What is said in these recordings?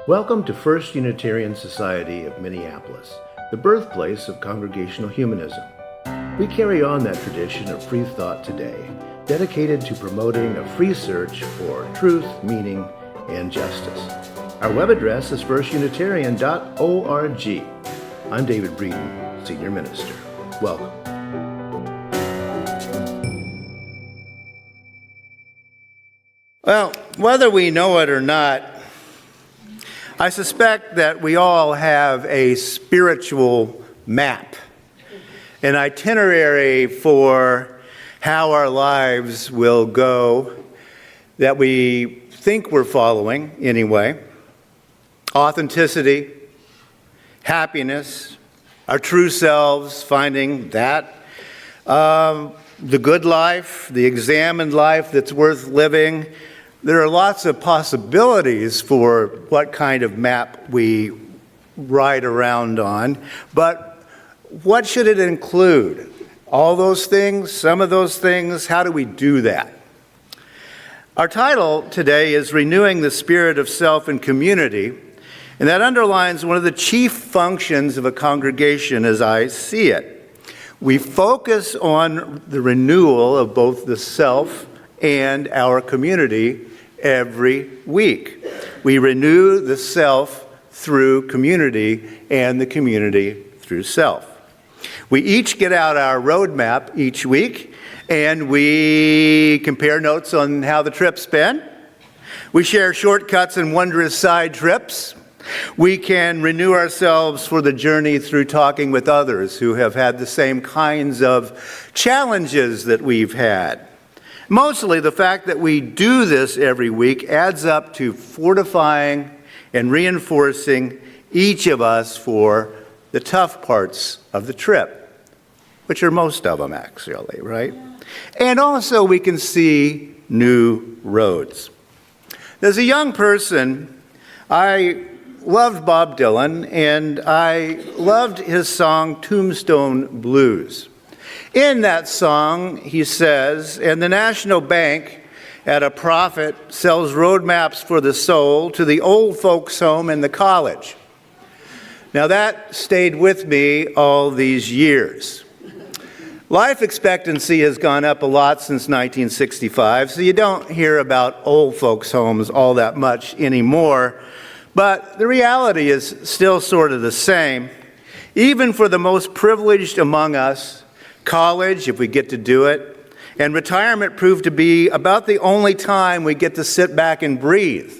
Welcome to First Unitarian Society of Minneapolis, the birthplace of Congregational Humanism. We carry on that tradition of free thought today, dedicated to promoting a free search for truth, meaning, and justice. Our web address is firstunitarian.org. I'm David Breeden, Senior Minister. Welcome. Well, whether we know it or not, I suspect that we all have a spiritual map, an itinerary for how our lives will go that we think we're following anyway. Authenticity, happiness, our true selves, finding that, the good life, the examined life that's worth living. There are lots of possibilities for what kind of map we ride around on, but what should it include? All those things, some of those things, how do we do that? Our title today is Renewing the Spirit of Self and Community, and that underlines one of the chief functions of a congregation as I see it. We focus on the renewal of both the self and our community every week. We renew the self through community and the community through self. We each get out our roadmap each week and we compare notes on how the trip's been. We share shortcuts and wondrous side trips. We can renew ourselves for the journey through talking with others who have had the same kinds of challenges that we've had. Mostly the fact that we do this every week adds up to fortifying and reinforcing each of us for the tough parts of the trip, which are most of them actually, right? And also we can see new roads. As a young person, I loved Bob Dylan and I loved his song Tombstone Blues. In that song, he says, and the National Bank at a profit sells roadmaps for the soul to the old folks home and the college. Now that stayed with me all these years. Life expectancy has gone up a lot since 1965, so you don't hear about old folks homes all that much anymore, but the reality is still sort of the same. Even for the most privileged among us, college, if we get to do it, and retirement proved to be about the only time we get to sit back and breathe.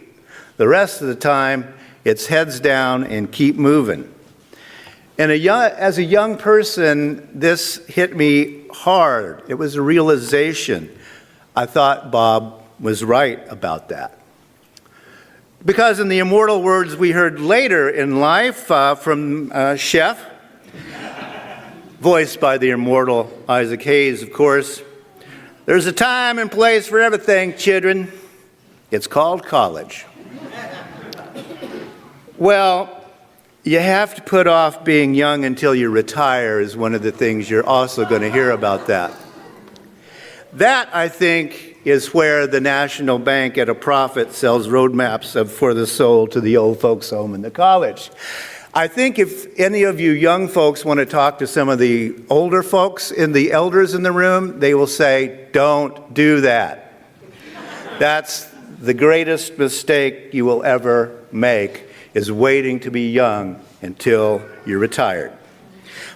The rest of the time, it's heads down and keep moving. And as a young person, this hit me hard. It was a realization. I thought Bob was right about that. Because in the immortal words we heard later in life from Chef, voiced by the immortal Isaac Hayes, of course, there's a time and place for everything, children. It's called college. Well, you have to put off being young until you retire is one of the things you're also going to hear about that. That, I think, is where the National Bank at a profit sells roadmaps for the soul to the old folks home and the college. I think if any of you young folks want to talk to some of the older folks and the elders in the room, they will say, don't do that. That's the greatest mistake you will ever make, is waiting to be young until you're retired.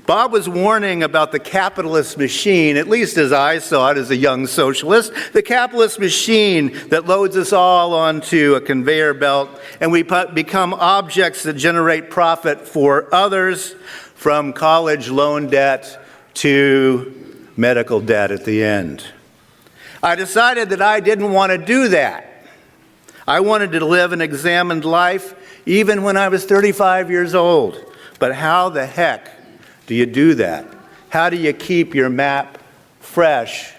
Bob was warning about the capitalist machine, at least as I saw it as a young socialist, the capitalist machine that loads us all onto a conveyor belt and we become objects that generate profit for others, from college loan debt to medical debt at the end. I decided that I didn't want to do that. I wanted to live an examined life even when I was 35 years old. But how the heck do you do that? How do you keep your map fresh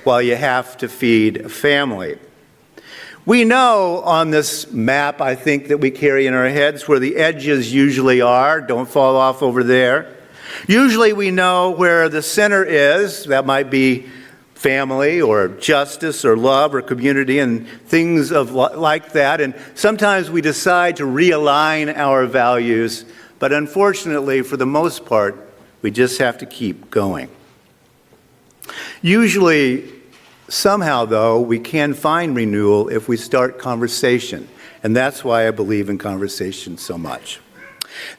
while you have to feed a family? We know on this map, I think, that we carry in our heads where the edges usually are. Don't fall off over there. Usually we know where the center is. That might be family or justice or love or community and things like that. And sometimes we decide to realign our values, but unfortunately, for the most part, we just have to keep going. Usually, somehow though, we can find renewal if we start conversation. And that's why I believe in conversation so much.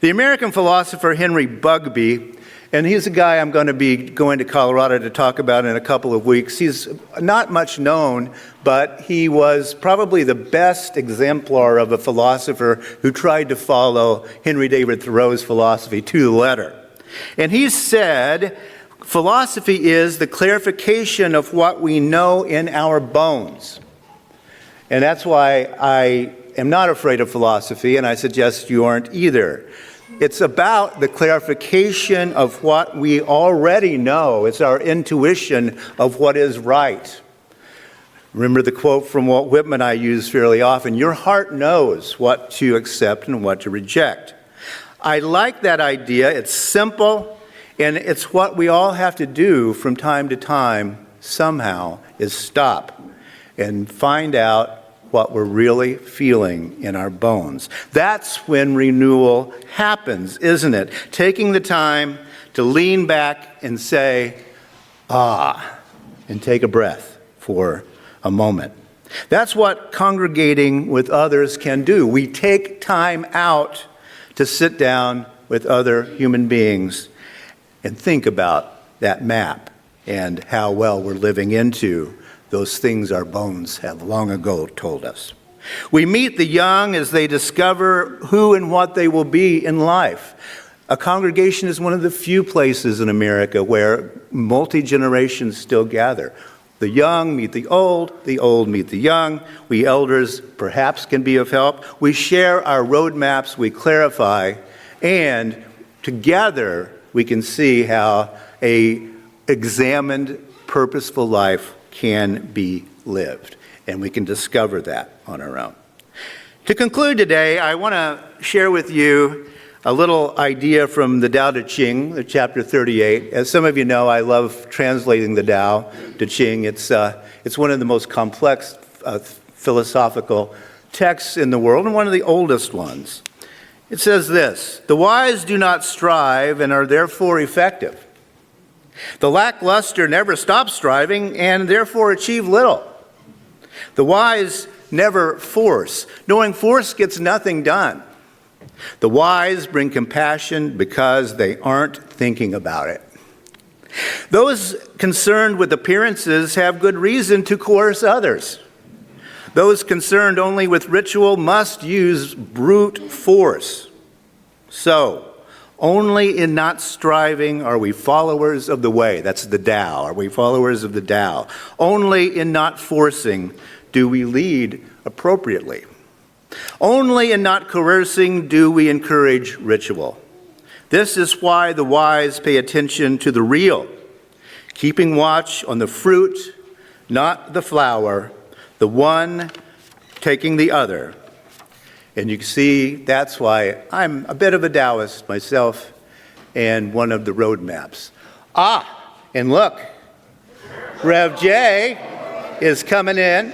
The American philosopher Henry Bugbee, and he's a guy I'm going to be going to Colorado to talk about in a couple of weeks. He's not much known, but he was probably the best exemplar of a philosopher who tried to follow Henry David Thoreau's philosophy to the letter. And he said, philosophy is the clarification of what we know in our bones. And that's why I am not afraid of philosophy, and I suggest you aren't either. It's about the clarification of what we already know. It's our intuition of what is right. Remember the quote from Walt Whitman I use fairly often, your heart knows what to accept and what to reject. I like that idea. It's simple, and it's what we all have to do from time to time somehow is stop and find out what we're really feeling in our bones. That's when renewal happens, isn't it? Taking the time to lean back and say, and take a breath for a moment. That's what congregating with others can do. We take time out to sit down with other human beings and think about that map and how well we're living into those things our bones have long ago told us. We meet the young as they discover who and what they will be in life. A congregation is one of the few places in America where multi-generations still gather. The young meet the old meet the young. We elders perhaps can be of help. We share our roadmaps, we clarify, and together we can see how an examined, purposeful life can be lived, and we can discover that on our own. To conclude today, I want to share with you a little idea from the Tao Te Ching, chapter 38. As some of you know, I love translating the Tao Te Ching. It's one of the most complex philosophical texts in the world, and one of the oldest ones. It says this, the wise do not strive and are therefore effective. The lackluster never stop striving and therefore achieve little. The wise never force, knowing force gets nothing done. The wise bring compassion because they aren't thinking about it. Those concerned with appearances have good reason to coerce others. Those concerned only with ritual must use brute force. So, only in not striving are we followers of the way. That's the Tao. Are we followers of the Tao? Only in not forcing do we lead appropriately. Only in not coercing do we encourage ritual. This is why the wise pay attention to the real, keeping watch on the fruit, not the flower, the one taking the other. And you can see that's why I'm a bit of a Taoist myself and one of the road maps. And look, Rev J is coming in.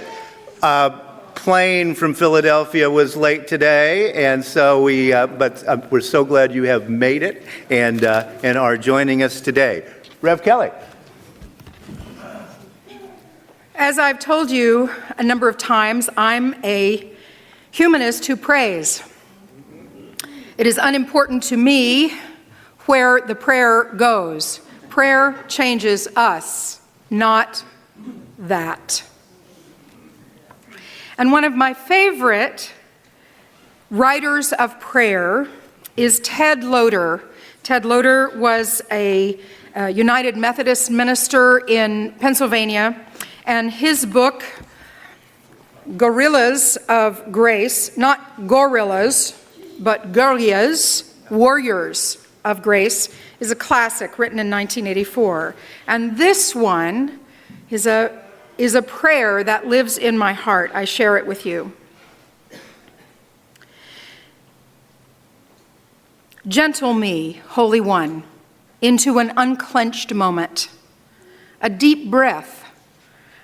Plane from Philadelphia was late today, and so we're so glad you have made it and are joining us today. Rev Kelli. As I've told you a number of times, I'm a humanist who prays. It is unimportant to me where the prayer goes. Prayer changes us, not that. And one of my favorite writers of prayer is Ted Loder. Ted Loder was a United Methodist minister in Pennsylvania, and his book, Guerrillas of Grace, not gorillas, but guerrillas, warriors of grace, is a classic written in 1984. And this one is a prayer that lives in my heart. I share it with you. Gentle me, Holy One, into an unclenched moment. A deep breath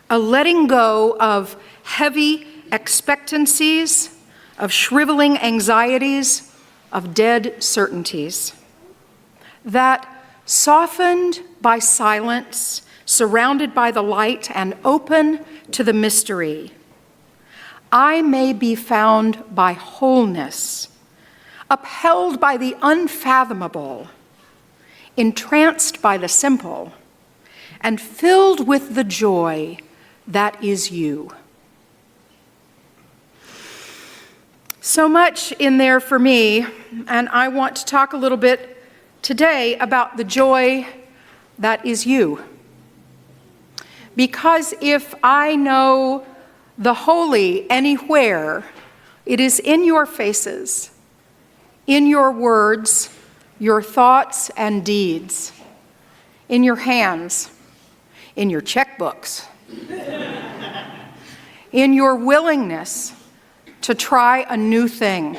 a letting go of heavy expectancies, of shriveling anxieties, of dead certainties. That softened by silence, surrounded by the light, and open to the mystery, I may be found by wholeness, upheld by the unfathomable, entranced by the simple, and filled with the joy that is you. So much in there for me, and I want to talk a little bit today about the joy that is you. Because if I know the holy anywhere, it is in your faces, in your words, your thoughts and deeds, in your hands, in your checkbooks, in your willingness to try a new thing.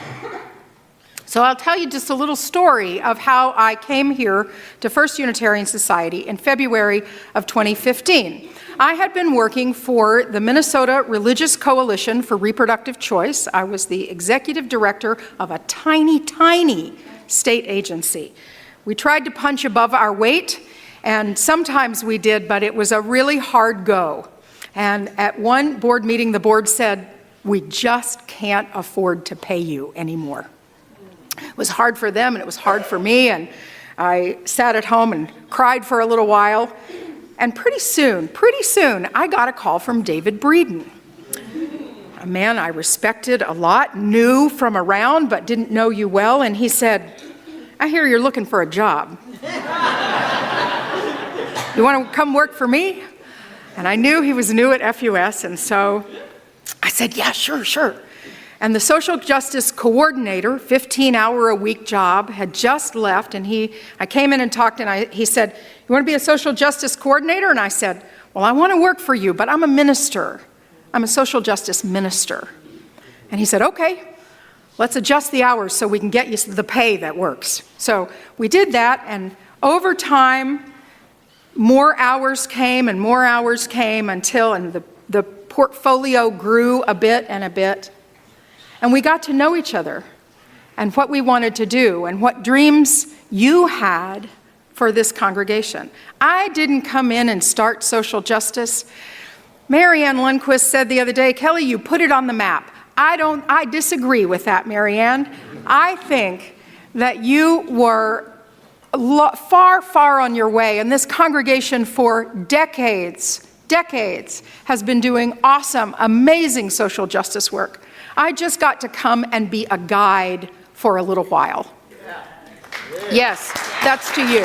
So I'll tell you just a little story of how I came here to First Unitarian Society in February of 2015. I had been working for the Minnesota Religious Coalition for Reproductive Choice. I was the executive director of a tiny, tiny state agency. We tried to punch above our weight, and sometimes we did, but it was a really hard go. And at one board meeting, the board said, "We just can't afford to pay you anymore." It was hard for them, and it was hard for me, and I sat at home and cried for a little while. And pretty soon, I got a call from David Breeden, a man I respected a lot, knew from around, but didn't know you well, and he said, "I hear you're looking for a job. You want to come work for me?" And I knew he was new at FUS, and so I said, "Yeah, sure." And the social justice coordinator, 15-hour-a-week job, had just left, and I came in and talked, and he said, "You want to be a social justice coordinator?" And I said, "Well, I want to work for you, but I'm a minister. I'm a social justice minister." And he said, "Okay, let's adjust the hours so we can get you the pay that works." So we did that, and over time, more hours came and more hours came until the portfolio grew a bit and a bit. And we got to know each other and what we wanted to do and what dreams you had for this congregation. I didn't come in and start social justice. Marianne Lundquist said the other day, "Kelli, you put it on the map." I disagree with that, Marianne. I think that you were far on your way, and this congregation for decades has been doing awesome, amazing social justice work. I just got to come and be a guide for a little while. Yes, that's to you.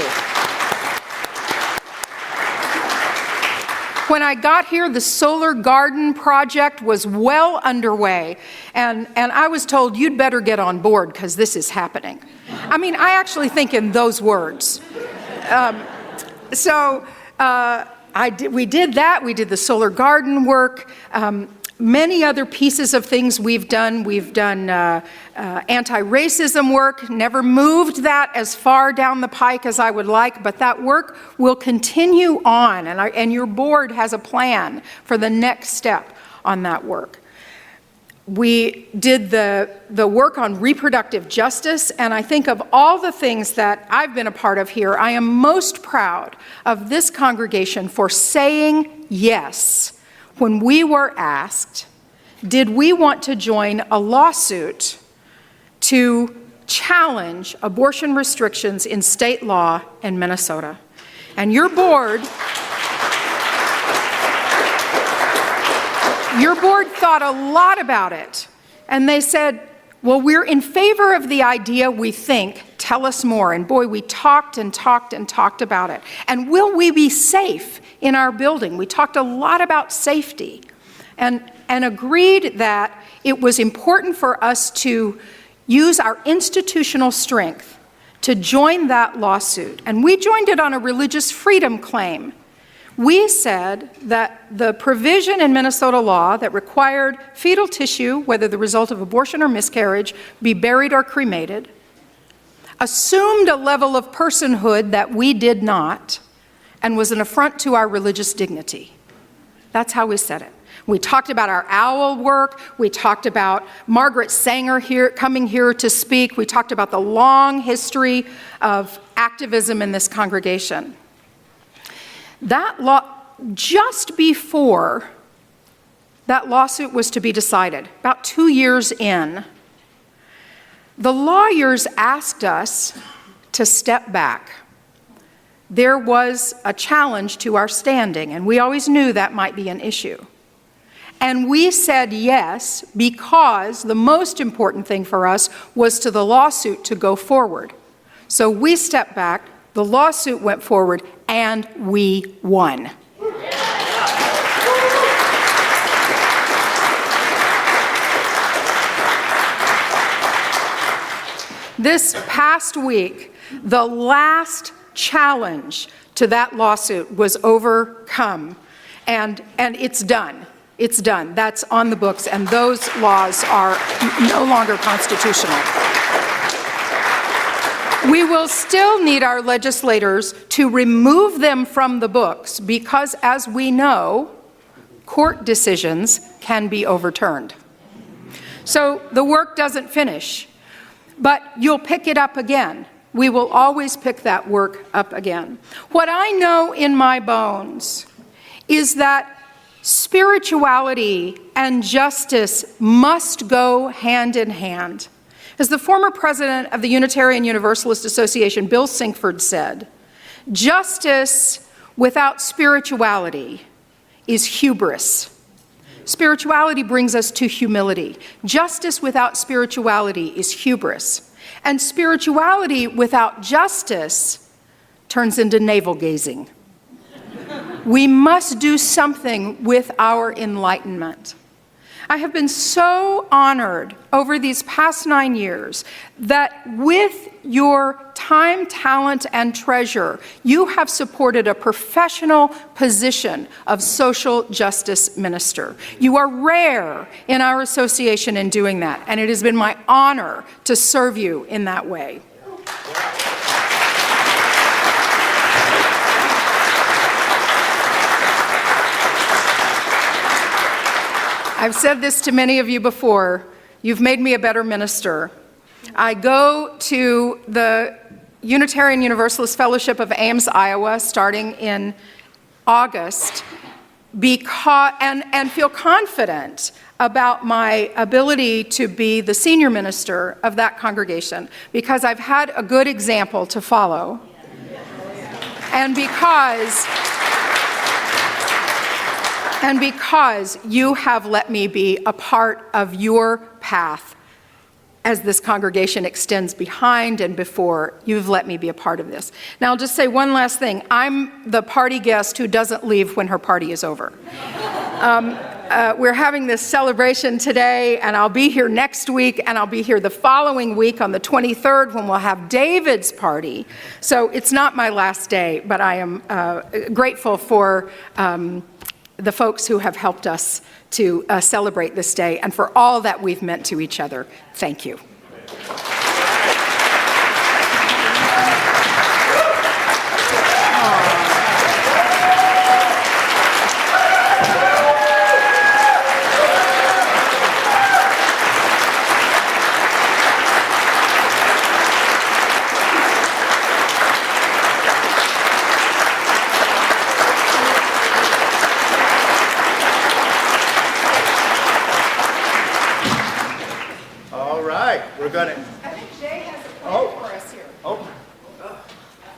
When I got here, the solar garden project was well underway, and I was told, "You'd better get on board because this is happening." I mean, I actually think in those words. We did that. We did the solar garden work. Many other pieces of things we've done. We've done anti-racism work, never moved that as far down the pike as I would like, but that work will continue on, and your board has a plan for the next step on that work. We did the work on reproductive justice, and I think of all the things that I've been a part of here, I am most proud of this congregation for saying yes when we were asked, did we want to join a lawsuit to challenge abortion restrictions in state law in Minnesota? And your board thought a lot about it. And they said, well, we're in favor of the idea, we think. Tell us more. And boy, we talked about it. And will we be safe in our building? We talked a lot about safety and agreed that it was important for us to use our institutional strength to join that lawsuit. And we joined it on a religious freedom claim. We said that the provision in Minnesota law that required fetal tissue, whether the result of abortion or miscarriage, be buried or cremated, assumed a level of personhood that we did not, and was an affront to our religious dignity. That's how we said it. We talked about our owl work. We talked about Margaret Sanger coming here to speak. We talked about the long history of activism in this congregation. Just before that lawsuit was to be decided, about 2 years in, the lawyers asked us to step back. There was a challenge to our standing, and we always knew that might be an issue. And we said yes, because the most important thing for us was to the lawsuit to go forward. So we stepped back, the lawsuit went forward, and we won. This past week, the last challenge to that lawsuit was overcome, and it's done. It's done. That's on the books, and those laws are no longer constitutional. We will still need our legislators to remove them from the books because, as we know, court decisions can be overturned. So the work doesn't finish, but you'll pick it up again. We will always pick that work up again. What I know in my bones is that spirituality and justice must go hand in hand. As the former president of the Unitarian Universalist Association, Bill Sinkford, said, justice without spirituality is hubris. Spirituality brings us to humility. Justice without spirituality is hubris. And spirituality without justice turns into navel-gazing. We must do something with our enlightenment. I have been so honored over these past 9 years that with your time, talent, and treasure, you have supported a professional position of social justice minister. You are rare in our association in doing that, and it has been my honor to serve you in that way. I've said this to many of you before. You've made me a better minister. I go to the Unitarian Universalist Fellowship of Ames, Iowa, starting in August, and feel confident about my ability to be the senior minister of that congregation because I've had a good example to follow, and because you have let me be a part of your path as this congregation extends behind and before. You've let me be a part of this. Now, I'll just say one last thing. I'm the party guest who doesn't leave when her party is over. We're having this celebration today, and I'll be here next week, and I'll be here the following week on the 23rd when we'll have David's party. So it's not my last day, but I am grateful for the folks who have helped us to celebrate this day and for all that we've meant to each other. Thank you.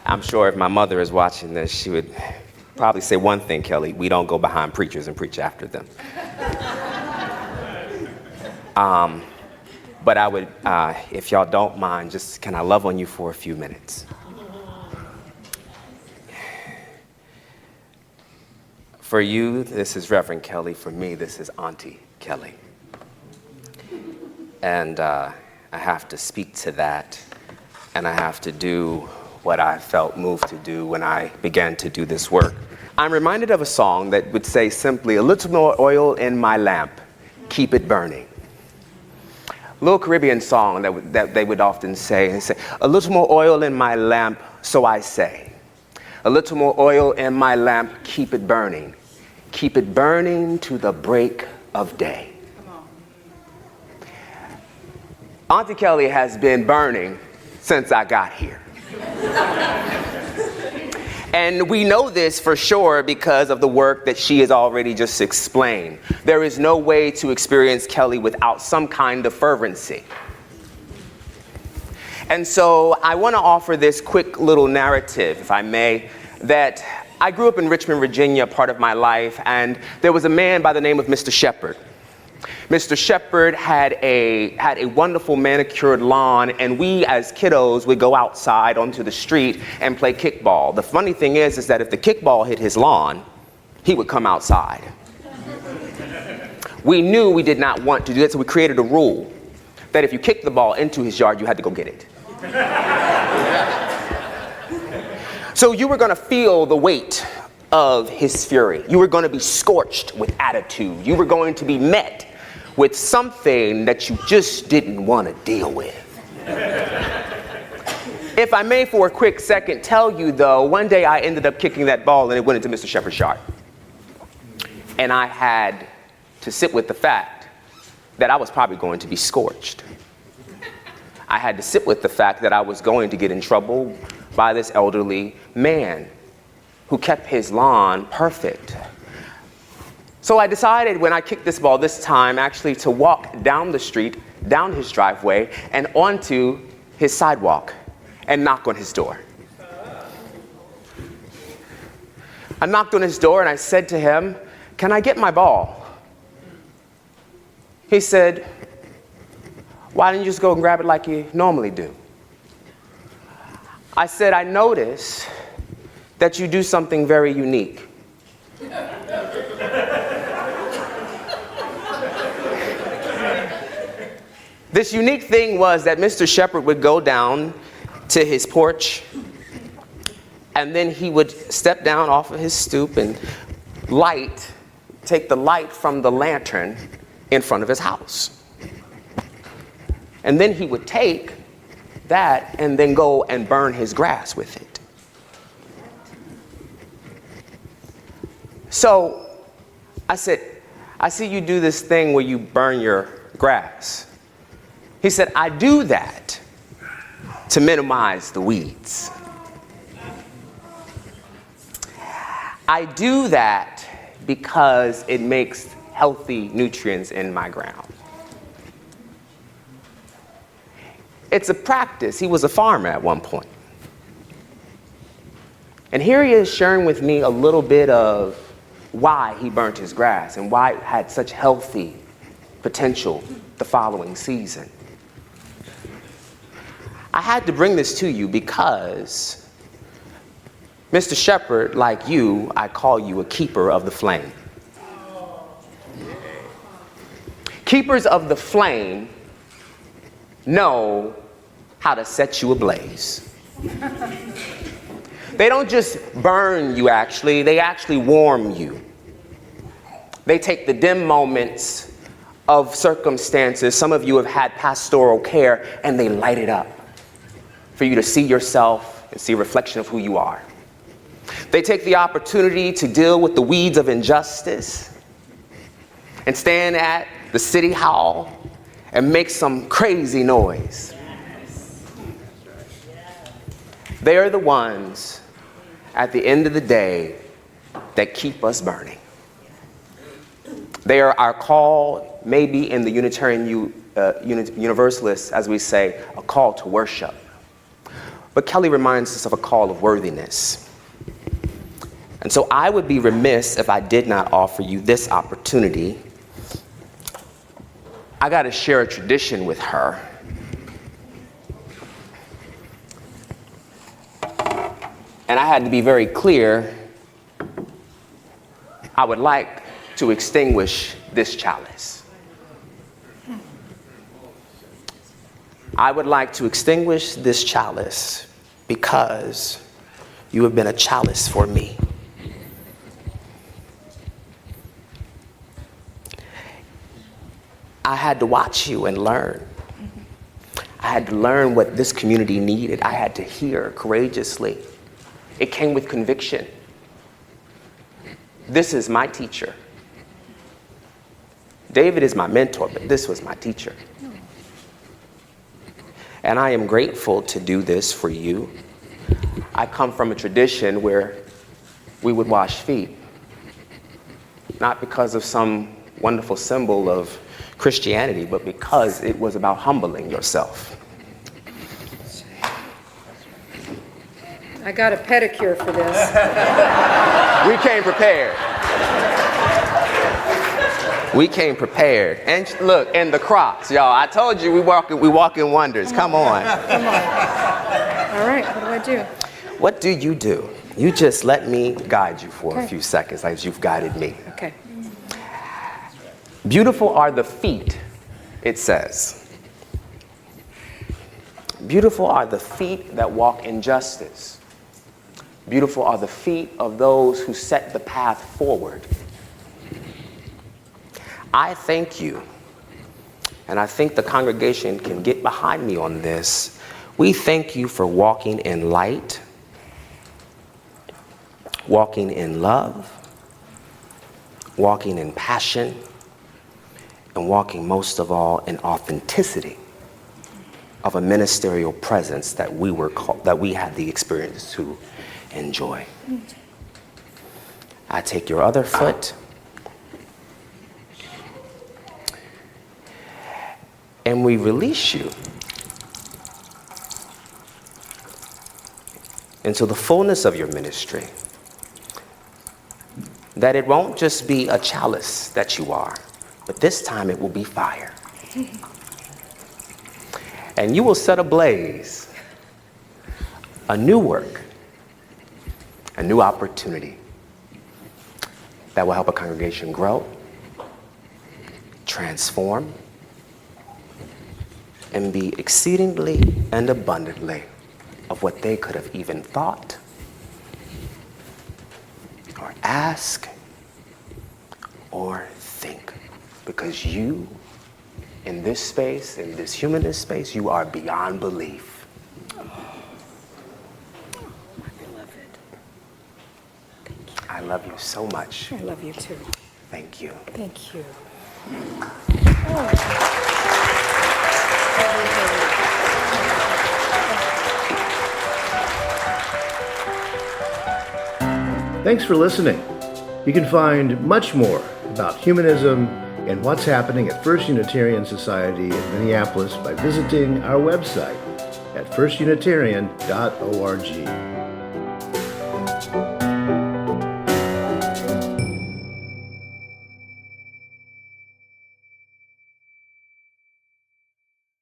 I'm sure if my mother is watching this, she would probably say one thing, Kelly: we don't go behind preachers and preach after them. But I would, if y'all don't mind, just can I love on you for a few minutes? For you, this is Reverend Kelly. For me, this is Auntie Kelly. And I have to speak to that, and I have to do what I felt moved to do when I began to do this work. I'm reminded of a song that would say simply, "A little more oil in my lamp, keep it burning." A little Caribbean song that they would often say, "A little more oil in my lamp, so I say. A little more oil in my lamp, keep it burning. keep it burning to the break of day. Auntie Kelli has been burning since I got here. And we know this for sure because of the work that she has already just explained. There is no way to experience Kelli without some kind of fervency. And so I want to offer this quick little narrative, if I may, that I grew up in Richmond, Virginia, part of my life, and there was a man by the name of Mr. Shepherd. Mr. Shepherd had a wonderful manicured lawn, and we as kiddos would go outside onto the street and play kickball. The funny thing is that if the kickball hit his lawn, he would come outside. We knew we did not want to do that, so we created a rule that if you kicked the ball into his yard, you had to go get it. So you were going to feel the weight of his fury. You were going to be scorched with attitude. You were going to be met with something that you just didn't want to deal with. If I may for a quick second tell you though, one day I ended up kicking that ball and it went into Mr. Shepherd's yard. And I had to sit with the fact that I was probably going to be scorched. I had to sit with the fact that I was going to get in trouble by this elderly man who kept his lawn perfect. So I decided when I kicked this ball this time actually to walk down the street, down his driveway, and onto his sidewalk and knock on his door. I knocked on his door and I said to him, "Can I get my ball?" He said, "Why didn't you just go and grab it like you normally do?" I said, "I notice that you do something very unique. This unique thing was that Mr. Shepherd would go down to his porch, and then he would step down off of his stoop and take the light from the lantern in front of his house. And then he would take that and then go and burn his grass with it." So I said, "I see you do this thing where you burn your grass." He said, "I do that to minimize the weeds. I do that because it makes healthy nutrients in my ground." It's a practice. He was a farmer at one point. And here he is sharing with me a little bit of why he burnt his grass and why it had such healthy potential the following season. I had to bring this to you because, Mr. Shepherd, like you, I call you a keeper of the flame. Keepers of the flame know how to set you ablaze. They don't just burn you, they actually warm you. They take the dim moments of circumstances. Some of you have had pastoral care, and they light it up for you to see yourself and see a reflection of who you are. They take the opportunity to deal with the weeds of injustice and stand at the city hall and make some crazy noise. They are the ones at the end of the day that keep us burning. They are our call, maybe in the Unitarian Universalists, as we say, a call to worship. But Kelli reminds us of a call of worthiness. And so I would be remiss if I did not offer you this opportunity. I got to share a tradition with her. And I had to be very clear. I would like to extinguish this chalice. I would like to extinguish this chalice because you have been a chalice for me. I had to watch you and learn. I had to learn what this community needed. I had to hear courageously. It came with conviction. This is my teacher. David is my mentor, but this was my teacher. And I am grateful to do this for you. I come from a tradition where we would wash feet, not because of some wonderful symbol of Christianity, but because it was about humbling yourself. I got a pedicure for this. We came prepared. We came prepared. And look, and the Crocs, y'all. I told you we walk in wonders. Come on. Come on. All right, what do I do? What do? You just let me guide you for a few seconds as you've guided me. Okay. Beautiful are the feet, it says. Beautiful are the feet that walk in justice. Beautiful are the feet of those who set the path forward. I thank you, and I think the congregation can get behind me on this. We thank you for walking in light, walking in love, walking in passion, and walking most of all in authenticity of a ministerial presence that we had the experience to enjoy. I take your other foot and we release you into the fullness of your ministry, that it won't just be a chalice that you are, but this time it will be fire. And you will set ablaze a new work, a new opportunity that will help a congregation grow, transform, and be exceedingly and abundantly of what they could have even thought or ask or think. Because you, in this space, in this humanist space, you are beyond belief. I love you so much. I love you too. Thank you. Thank you. Thanks for listening. You can find much more about humanism and what's happening at First Unitarian Society in Minneapolis by visiting our website at firstunitarian.org.